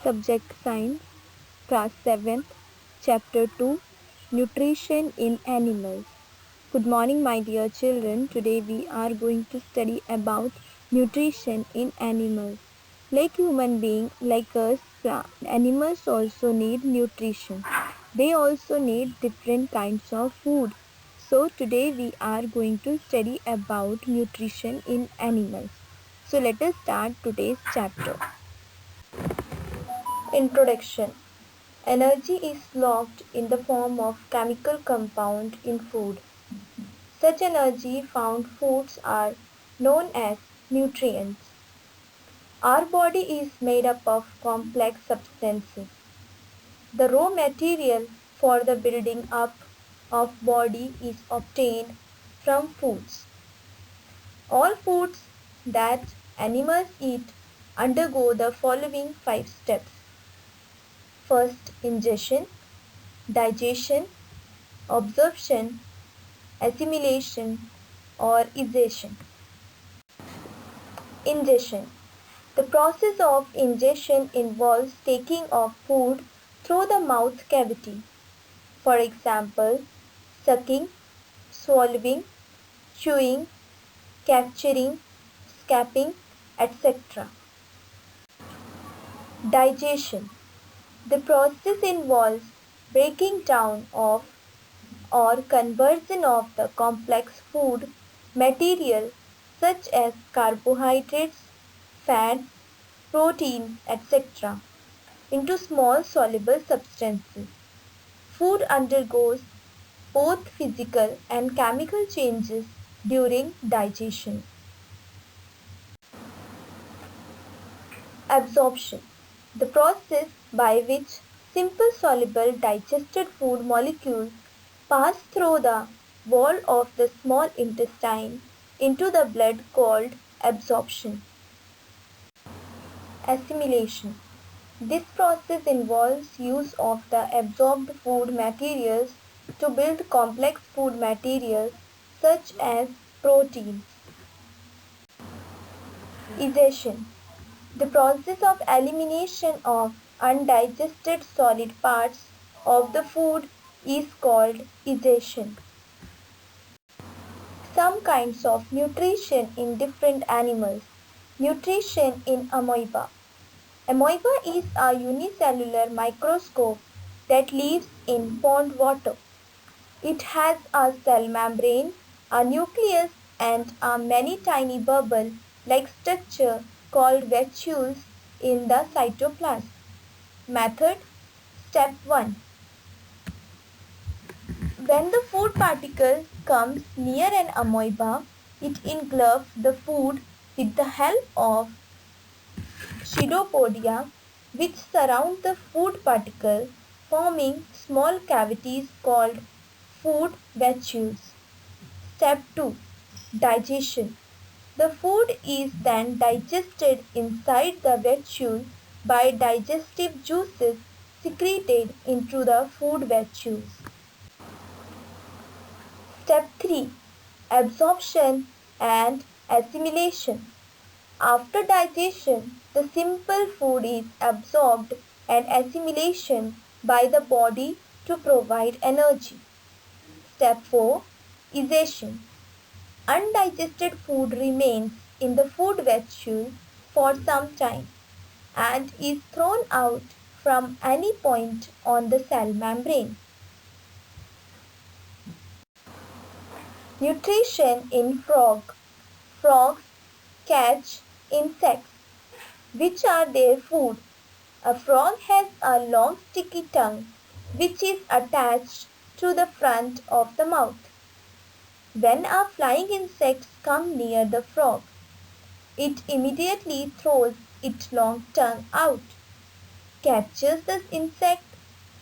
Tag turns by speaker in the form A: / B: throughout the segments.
A: Subject Science, Class 7th, Chapter 2, Nutrition in Animals. Good morning, my dear children. Today we are going to study about nutrition in animals. Like human beings, like us, animals also need nutrition. They also need different kinds of food. So today we are going to study about nutrition in animals. So let us start today's chapter. Introduction. Energy is locked in the form of chemical compound in food. Such energy found foods are known as nutrients. Our body is made up of complex substances. The raw material for the building up of body is obtained from foods. All foods that animals eat undergo the following 5 steps. First, ingestion, digestion, absorption, assimilation, or digestion. Ingestion. The process of ingestion involves taking of food through the mouth cavity. For example, sucking, swallowing, chewing, capturing, scapping, etc. Digestion. The process involves breaking down of or conversion of the complex food material such as carbohydrates, fats, proteins, etc. into small soluble substances. Food undergoes both physical and chemical changes during digestion. Absorption. The process by which simple soluble digested food molecules pass through the wall of the small intestine into the blood called absorption. Assimilation. This process involves use of the absorbed food materials to build complex food materials such as proteins. Digestion. The process of elimination of undigested solid parts of the food is called digestion. Some kinds of nutrition in different animals. Nutrition in amoeba. Amoeba is a unicellular microscope that lives in pond water. It has a cell membrane, a nucleus, and a many tiny bubble-like structure called vacuoles in the cytoplasm. Method. Step 1. When the food particle comes near an amoeba, it engulfs the food with the help of pseudopodia which surround the food particle, forming small cavities called food vacuoles. Step 2. Digestion. The food is then digested inside the vacuole by digestive juices secreted into the food vacuoles. Step 3. Absorption and assimilation. After digestion, the simple food is absorbed and assimilation by the body to provide energy. Step 4. Digestion. Undigested food remains in the food vacuole for some time and is thrown out from any point on the cell membrane. Nutrition in frog. Frogs catch insects, which are their food. A frog has a long sticky tongue which is attached to the front of the mouth. When a flying insect comes near the frog, it immediately throws its long tongue out, captures the insect,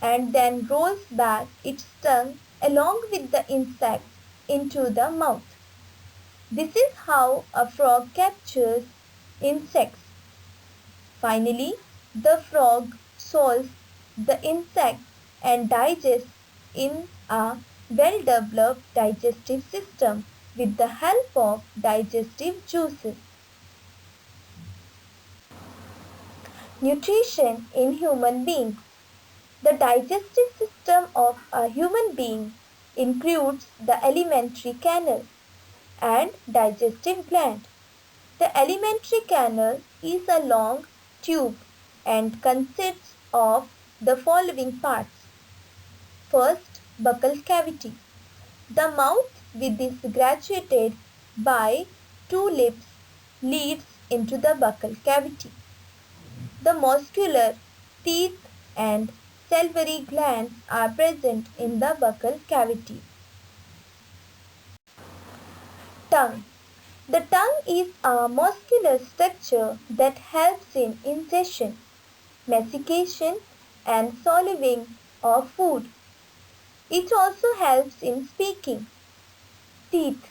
A: and then rolls back its tongue along with the insect into the mouth. This is how a frog captures insects. Finally, the frog swallows the insect and digests in a well-developed digestive system with the help of digestive juices. Nutrition in human beings. The digestive system of a human being includes the alimentary canal and digestive gland. The alimentary canal is a long tube and consists of the following parts. First, buccal cavity. The mouth, which is graduated by two lips, leads into the buccal cavity. The muscular, teeth and salivary glands are present in the buccal cavity. Tongue. The tongue is a muscular structure that helps in ingestion, mastication and swallowing of food. It also helps in speaking. Teeth.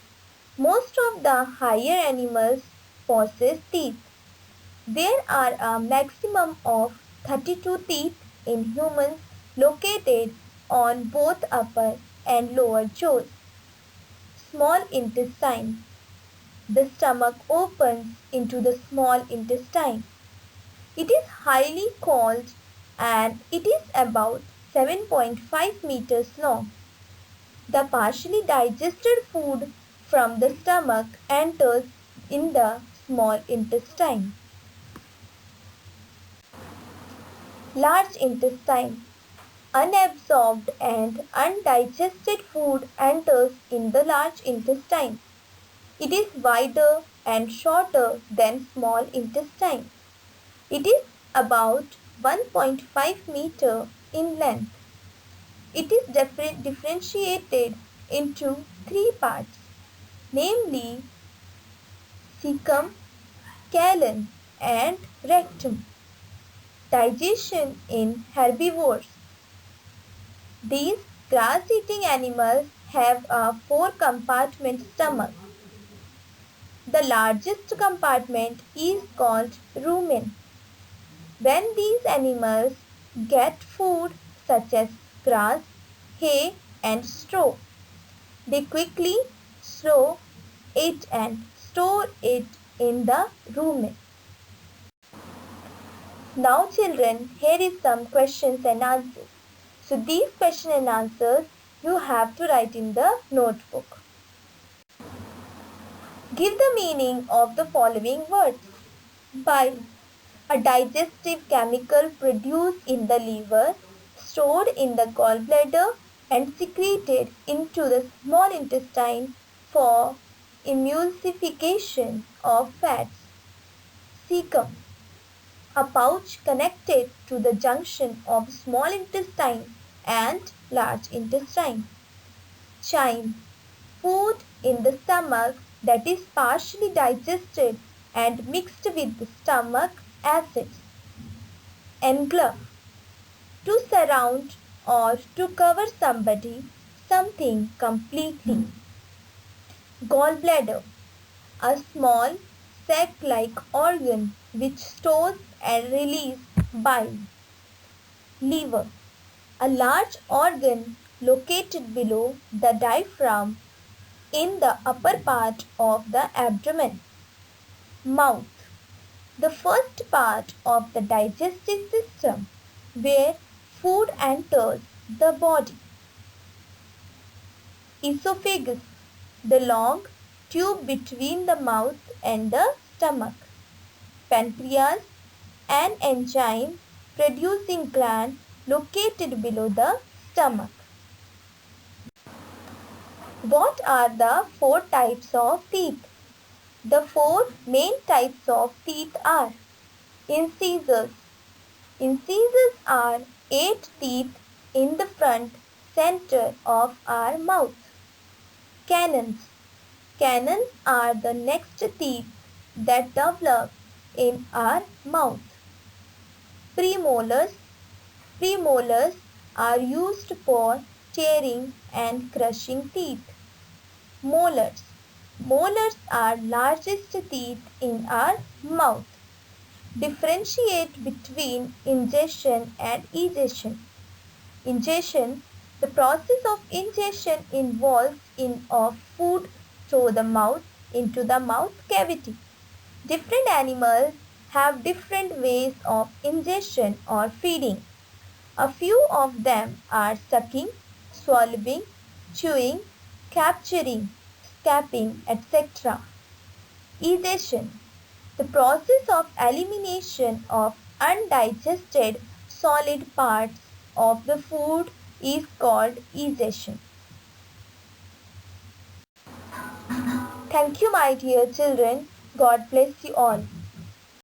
A: Most of the higher animals possess teeth. There are a maximum of 32 teeth in humans located on both upper and lower jaws. Small intestine. The stomach opens into the small intestine. It is highly coiled and it is about 7.5 meters long. The partially digested food from the stomach enters in the small intestine. Large intestine. Unabsorbed and undigested food enters in the large intestine. It is wider and shorter than small intestine. It is about 1.5 meter in length. It is differentiated into three parts, namely cecum, colon and rectum. Digestion in herbivores. These grass-eating animals have a four-compartment stomach. The largest compartment is called rumen. When these animals get food such as grass, hay and straw, they quickly swallow it and store it in the rumen. Now children, here is some questions and answers. So these questions and answers you have to write in the notebook. Give the meaning of the following words. Bile. A digestive chemical produced in the liver, stored in the gallbladder and secreted into the small intestine for emulsification of fats. Cecum. A pouch connected to the junction of small intestine and large intestine. Chyme. Food in the stomach that is partially digested and mixed with the stomach acids. Engulf. To surround or to cover somebody, something completely. Gallbladder. A small sac-like organ which stores and releases bile. Liver. A large organ located below the diaphragm in the upper part of the abdomen. Mouth. The first part of the digestive system where food enters the body. Esophagus. The long tube between the mouth and the stomach. Pancreas. An enzyme producing gland located below the stomach. What are the four types of teeth? The four main types of teeth are incisors. Incisors are 8 teeth in the front center of our mouth. Canines. Canines are the next teeth that develop in our mouth. Premolars. Premolars are used for tearing and crushing teeth. Molars. Molars are largest teeth in our mouth. Differentiate between ingestion and egestion. Ingestion. The process of ingestion involves in of food through the mouth into the mouth cavity. Different animals have different ways of ingestion or feeding. A few of them are sucking, swallowing, chewing, capturing, scapping, etc. Digestion. The process of elimination of undigested solid parts of the food is called digestion. Thank you, my dear children. God bless you all.